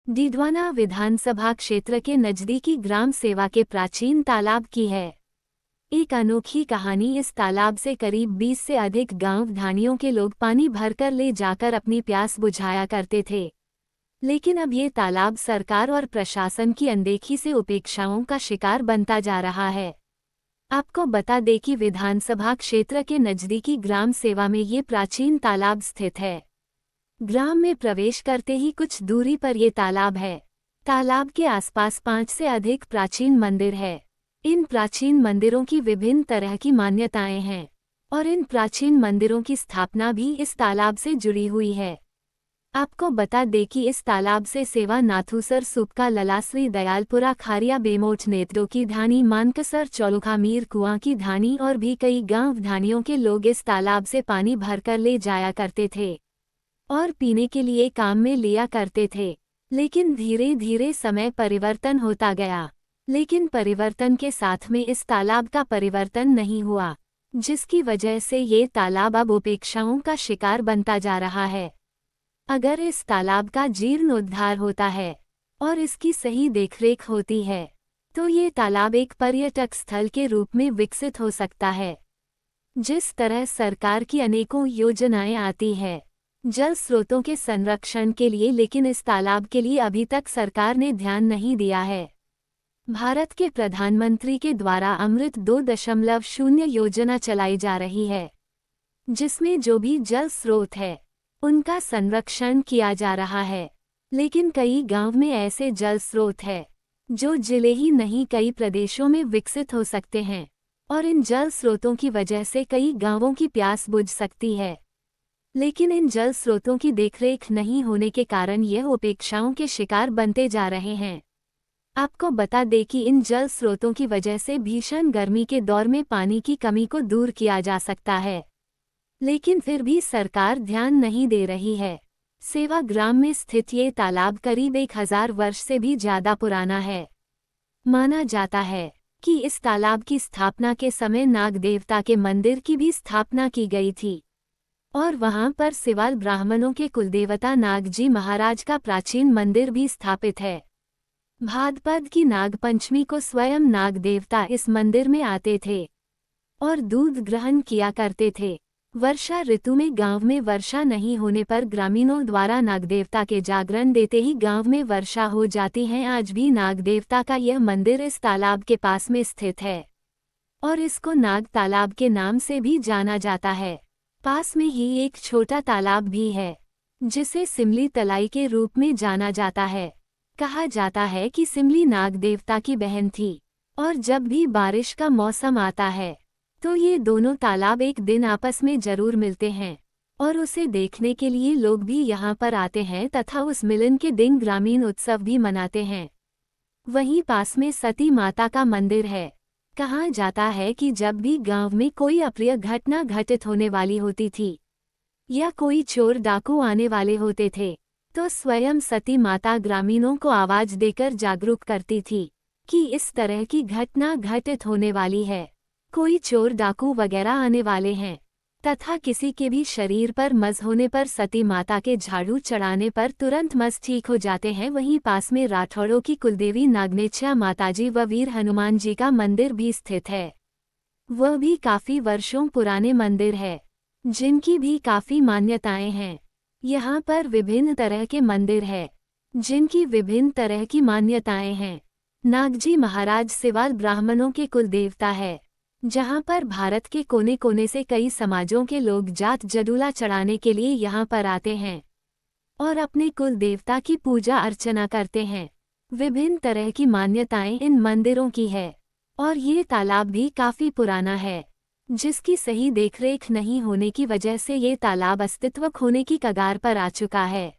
डीडवाना विधानसभा क्षेत्र के नजदीकी ग्राम सेवा के प्राचीन तालाब की है एक अनोखी कहानी। इस तालाब से करीब 20 से अधिक गांव ढाणियों के लोग पानी भरकर ले जाकर अपनी प्यास बुझाया करते थे। लेकिन अब ये तालाब सरकार और प्रशासन की अनदेखी से उपेक्षाओं का शिकार बनता जा रहा है। आपको बता दें कि विधानसभा क्षेत्र के नजदीकी ग्राम सेवा में ये प्राचीन तालाब स्थित है। ग्राम में प्रवेश करते ही कुछ दूरी पर ये तालाब है। तालाब के आसपास 5 से अधिक प्राचीन मंदिर है। इन प्राचीन मंदिरों की विभिन्न तरह की मान्यताएं हैं और इन प्राचीन मंदिरों की स्थापना भी इस तालाब से जुड़ी हुई है। आपको बता दें कि इस तालाब से सेवा नाथूसर सुपका ललासरी दयालपुरा खारिया बेमोट नेत्रो की ढाणी मानकसर चौलुखा मीर कुआं की ढाणी और भी कई गांव ढाणियों के लोग इस तालाब से पानी भरकर ले जाया करते थे और पीने के लिए काम में लिया करते थे। लेकिन धीरे धीरे समय परिवर्तन होता गया, लेकिन परिवर्तन के साथ में इस तालाब का परिवर्तन नहीं हुआ, जिसकी वजह से ये तालाब अब उपेक्षाओं का शिकार बनता जा रहा है। अगर इस तालाब का जीर्णोद्धार होता है और इसकी सही देखरेख होती है तो ये तालाब एक पर्यटक स्थल के रूप में विकसित हो सकता है। जिस तरह सरकार की अनेकों योजनाएं आती है जल स्रोतों के संरक्षण के लिए, लेकिन इस तालाब के लिए अभी तक सरकार ने ध्यान नहीं दिया है। भारत के प्रधानमंत्री के द्वारा अमृत 2.0 योजना चलाई जा रही है, जिसमें जो भी जल स्रोत है उनका संरक्षण किया जा रहा है। लेकिन कई गांव में ऐसे जल स्रोत है जो जिले ही नहीं कई प्रदेशों में विकसित हो सकते हैं और इन जल स्रोतों की वजह से कई गांवों की प्यास बुझ सकती है। लेकिन इन जल स्रोतों की देखरेख नहीं होने के कारण यह उपेक्षाओं के शिकार बनते जा रहे हैं। आपको बता दें कि इन जल स्रोतों की वजह से भीषण गर्मी के दौर में पानी की कमी को दूर किया जा सकता है, लेकिन फिर भी सरकार ध्यान नहीं दे रही है। सेवा ग्राम में स्थित ये तालाब करीब 1000 वर्ष से भी ज्यादा पुराना है। माना जाता है कि इस तालाब की स्थापना के समय नाग देवता के मंदिर की भी स्थापना की गई थी और वहां पर सिवाल ब्राह्मणों के कुलदेवता नागजी महाराज का प्राचीन मंदिर भी स्थापित है। भाद्रपद की नाग पंचमी को स्वयं नाग देवता इस मंदिर में आते थे और दूध ग्रहण किया करते थे। वर्षा ऋतु में गांव में वर्षा नहीं होने पर ग्रामीणों द्वारा नागदेवता के जागरण देते ही गांव में वर्षा हो जाती है। आज भी नागदेवता का यह मंदिर इस तालाब के पास में स्थित है और इसको नाग तालाब के नाम से भी जाना जाता है। पास में ही एक छोटा तालाब भी है जिसे सिमली तलाई के रूप में जाना जाता है। कहा जाता है कि सिमली नाग देवता की बहन थी और जब भी बारिश का मौसम आता है तो ये दोनों तालाब एक दिन आपस में जरूर मिलते हैं और उसे देखने के लिए लोग भी यहाँ पर आते हैं तथा उस मिलन के दिन ग्रामीण उत्सव भी मनाते हैं। वहीं पास में सती माता का मंदिर है। कहा जाता है कि जब भी गांव में कोई अप्रिय घटना घटित होने वाली होती थी या कोई चोर डाकू आने वाले होते थे तो स्वयं सती माता ग्रामीणों को आवाज देकर जागरूक करती थी कि इस तरह की घटना घटित होने वाली है, कोई चोर डाकू वगैरह आने वाले हैं, तथा किसी के भी शरीर पर मस होने पर सती माता के झाड़ू चढ़ाने पर तुरंत मस ठीक हो जाते हैं। वहीं पास में राठौड़ों की कुलदेवी नागनेच्छा माताजी व वीर हनुमान जी का मंदिर भी स्थित है। वह भी काफी वर्षों पुराने मंदिर है जिनकी भी काफी मान्यताएं हैं। यहाँ पर विभिन्न तरह के मंदिर है जिनकी विभिन्न तरह की मान्यताएं हैं। नागजी महाराज सिवाल ब्राह्मणों के कुलदेवता है, जहाँ पर भारत के कोने कोने से कई समाजों के लोग जात जडूला चढ़ाने के लिए यहाँ पर आते हैं और अपने कुल देवता की पूजा अर्चना करते हैं। विभिन्न तरह की मान्यताएं इन मंदिरों की है और ये तालाब भी काफी पुराना है, जिसकी सही देखरेख नहीं होने की वजह से ये तालाब अस्तित्व खोने की कगार पर आ चुका है।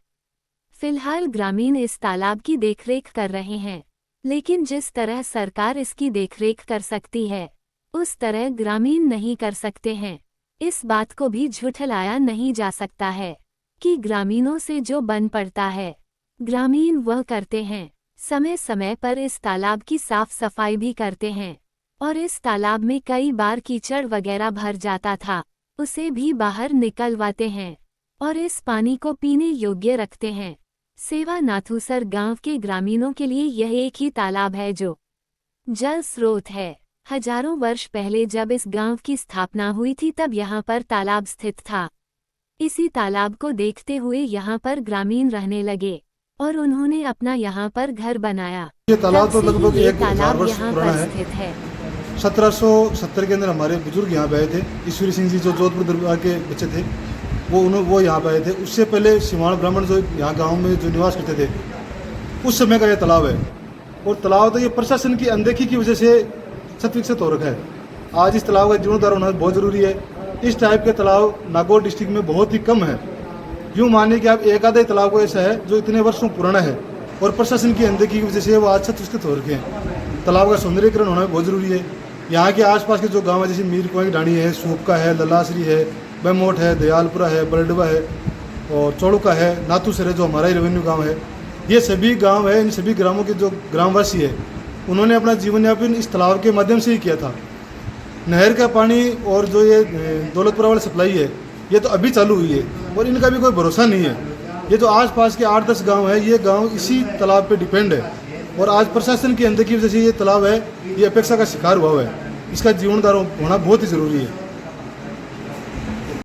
फिलहाल ग्रामीण इस तालाब की देखरेख कर रहे हैं, लेकिन जिस तरह सरकार इसकी देखरेख कर सकती है उस तरह ग्रामीण नहीं कर सकते हैं। इस बात को भी झुठलाया नहीं जा सकता है कि ग्रामीणों से जो बन पड़ता है ग्रामीण वह करते हैं। समय समय पर इस तालाब की साफ सफाई भी करते हैं और इस तालाब में कई बार कीचड़ वगैरह भर जाता था, उसे भी बाहर निकलवाते हैं और इस पानी को पीने योग्य रखते हैं। सेवा नाथूसर गांव के ग्रामीणों के लिए यह एक ही तालाब है जो जल स्रोत है। हजारों वर्ष पहले जब इस गांव की स्थापना हुई थी तब यहाँ पर तालाब स्थित था। इसी तालाब को देखते हुए यहाँ पर ग्रामीण रहने लगे और उन्होंने अपना यहाँ पर घर बनाया। ये तालाब तो लगभग 1000 तालाब वर्ष यहाँ पुराना पर है। स्थित है। 1770 के अंदर हमारे बुजुर्ग यहाँ पे आए थे। ईश्वरी सिंह जी जो जोधपुर दरबार के बच्चे थे वो यहाँ पे आए थे। उससे पहले सिवाण ब्राह्मण जो यहाँ गांव में जो निवास करते थे उस समय का ये तालाब है। और तालाब तो ये प्रशासन की अनदेखी की वजह से छत विकसित हो रखा है। आज इस तालाब का जीर्णोद्धार होना बहुत ज़रूरी है। इस टाइप के तालाब नागौर डिस्ट्रिक्ट में बहुत ही कम है। यूँ मानिए कि आप एक आधा तालाब को ऐसा है जो इतने वर्षों पुराना है और प्रशासन की अनदेखी की वजह से वो आज छत विकसित हो रखे हैं। तालाब का सौंदर्यीकरण होना बहुत ज़रूरी है। यहाँ के आसपास के जो गांव है जैसे मीर कुआं की ढाणी है, सूपका है, ललासरी है, बेमोट है, दयालपुरा है, बरडवा है और चौड़ुका है, नाथूसर है जो हमारा ही रेवेन्यू गांव है। ये सभी गांव है। इन सभी ग्रामों के जो ग्रामवासी है उन्होंने अपना जीवन यापन इस तालाब के माध्यम से ही किया था। नहर का पानी और जो ये दौलतपुरा वाली सप्लाई है ये तो अभी चालू हुई है और इनका भी कोई भरोसा नहीं है। ये जो आसपास के 8-10 गांव है ये गांव इसी तालाब पे डिपेंड है और आज प्रशासन की अनदेखी की वजह से ये तालाब है ये अपेक्षा का शिकार हुआ है। इसका जीवनदार होना बहुत ही ज़रूरी है।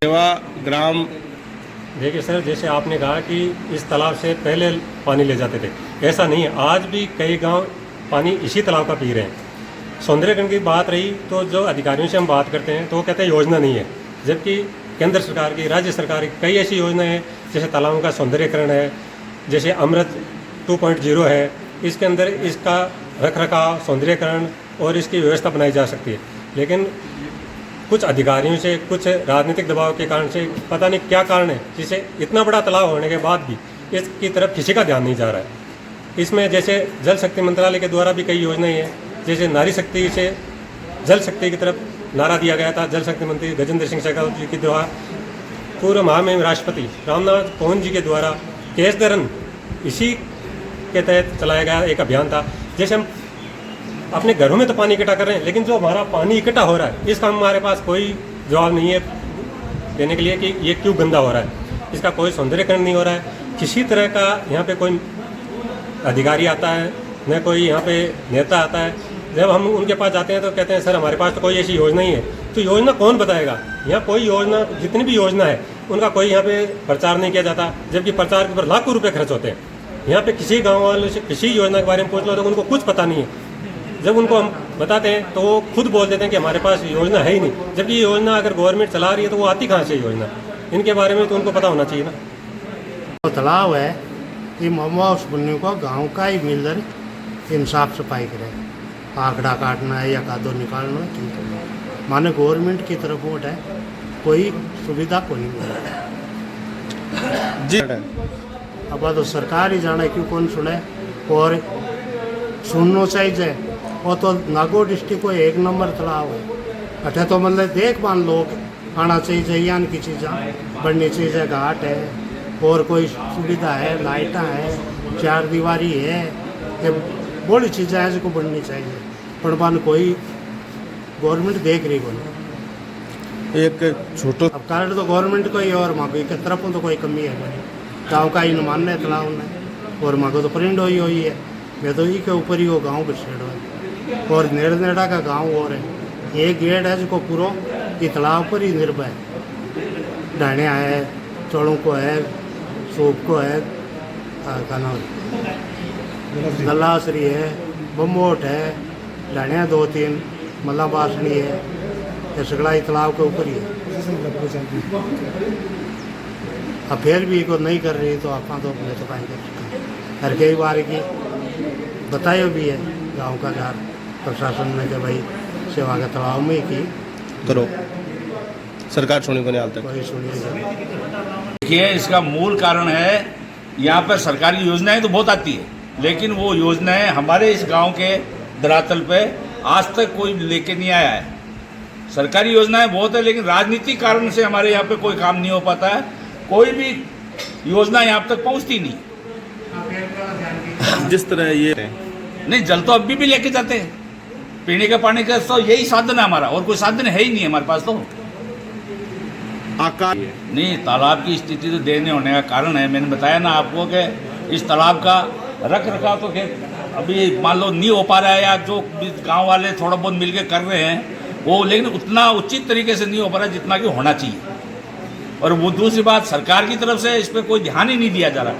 सेवा ग्राम देखिए सर, जैसे आपने कहा कि इस तालाब से पहले पानी ले जाते थे, ऐसा नहीं है। आज भी कई गांव पानी इसी तालाब का पी रहे हैं। सौंदर्यीकरण की बात रही तो जो अधिकारियों से हम बात करते हैं तो वो कहते हैं योजना नहीं है, जबकि केंद्र सरकार की, राज्य सरकार की कई ऐसी योजनाएं हैं जैसे तालाबों का सौंदर्यीकरण है, जैसे अमृत 2.0 है। इसके अंदर इसका रखरखाव, सौंदर्यीकरण और इसकी व्यवस्था बनाई जा सकती है। लेकिन कुछ अधिकारियों से, कुछ राजनीतिक दबाव के कारण से, पता नहीं क्या कारण है, जिसे इतना बड़ा तालाब होने के बाद भी इसकी तरफ किसी का ध्यान नहीं जा रहा है। इसमें जैसे जल शक्ति मंत्रालय के द्वारा भी कई योजनाएं हैं, जैसे नारी शक्ति से जल शक्ति की तरफ नारा दिया गया था। जल शक्ति मंत्री गजेंद्र सिंह शेखावत जी के द्वारा, पूर्व महामहिम राष्ट्रपति रामनाथ कोविंद जी के द्वारा केस दरन इसी के तहत चलाया गया एक अभियान था। जैसे हम अपने घरों में तो पानी इकट्ठा कर रहे हैं, लेकिन जो हमारा पानी इकट्ठा हो रहा है इसका हमारे पास कोई जवाब नहीं है देने के लिए कि ये क्यों गंदा हो रहा है। इसका कोई सौंदर्यीकरण नहीं हो रहा है। किसी तरह का यहाँ पे कोई अधिकारी आता है, न कोई यहाँ पे नेता आता है। जब हम उनके पास जाते हैं तो कहते हैं सर हमारे पास तो कोई ऐसी योजना ही है। तो योजना कौन बताएगा? यहाँ कोई योजना, जितनी भी योजना है उनका कोई यहाँ पे प्रचार नहीं किया जाता, जबकि प्रचार के ऊपर लाखों रुपए खर्च होते हैं। यहाँ पे किसी गाँव वालों से किसी योजना के बारे में पूछ लो तो उनको कुछ पता नहीं है। जब उनको हम बताते हैं तो वो खुद बोल देते हैं कि हमारे पास योजना है ही नहीं, जबकि ये योजना अगर गवर्नमेंट चला रही है तो वो आती कहाँ से योजना? इनके बारे में तो उनको पता होना चाहिए ना। तो तालाब है ये महुआ उस बुन्नी को गांव का ही मिलकर इन साफ सफाई करे, आंकड़ा काटना है या कादो निकालना है, ठीक है। माने गवर्नमेंट की तरफ वोट है, कोई सुविधा को नहीं मिल रहा जी। अब तो सरकार ही जाने क्यों कौन सुने और सुनना चाहिए। वो तो नागौर डिस्ट्रिक्ट को 1 नंबर तालाब है। अठे तो मतलब देखभाल लोग आना चाहिए, यान की चीज़ें बननी चाहिए, घाट है और कोई सुविधा है, लाइटा है, 4 दीवारी है, ये बड़ी चीज़ें हैं जिसको बननी चाहिए। पर बन कोई गवर्नमेंट देख रही कोई। एक छोटो अब कारण तो गवर्नमेंट को ही और माँ की तरफ तो कोई कमी है नहीं। गाँव का ही नुमान है तालाब ने और माँ को तो प्रिंट हुई है। मैं तो के ऊपर ही वो गाँव का शेड है और नेड़ नेड़ा का गाँव और है। एक गेट है जिसको पूरा ये तालाब पर ही निर्भर है। ढाणिया है, चौड़ों को है, सूप को है, का नाम गलासरी है, बम्बोट है, ढाणिया 2-3, मल्ला बासनी है। ये सगड़ा ही तालाब के ऊपर ही है। अब फिर भी को नहीं कर रही तो आप तो अपने तो पाएंगे। हर कई बार की बताया भी है गांव का घर प्रशासन ने कि भाई सेवा के तालाब में ही की करो, सरकार सुनी को नहीं हाल तक कोई सुनिए। देखिए, इसका मूल कारण है यहाँ पर सरकारी योजनाएं तो बहुत आती है, लेकिन वो योजनाएं हमारे इस गांव के धरातल पे आज तक कोई लेके नहीं आया है। सरकारी योजनाएं बहुत है, लेकिन राजनीतिक कारण से हमारे यहाँ पे कोई काम नहीं हो पाता है। कोई भी योजना यहाँ तक पहुँचती नहीं। जिस तरह ये नहीं, जल तो अभी भी लेके जाते हैं। पीने के पानी का तो यही साधन है हमारा, और कोई साधन है ही नहीं हमारे पास। तो आकार नहीं, तालाब की स्थिति तो देने होने का कारण है, मैंने बताया ना आपको कि इस तालाब का रख रखाव तो खैर अभी मान लो नहीं हो पा रहा है, या जो गांव वाले थोड़ा बहुत मिलके कर रहे हैं वो, लेकिन उतना उचित तरीके से नहीं हो पा रहा जितना कि होना चाहिए। और वो दूसरी बात, सरकार की तरफ से इस पर कोई ध्यान ही नहीं दिया जा रहा,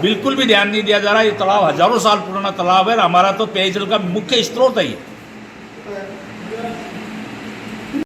बिल्कुल भी ध्यान नहीं दिया जा रहा। ये तालाब हजारों साल पुराना तालाब है, हमारा तो पेयजल का मुख्य स्रोत है ये।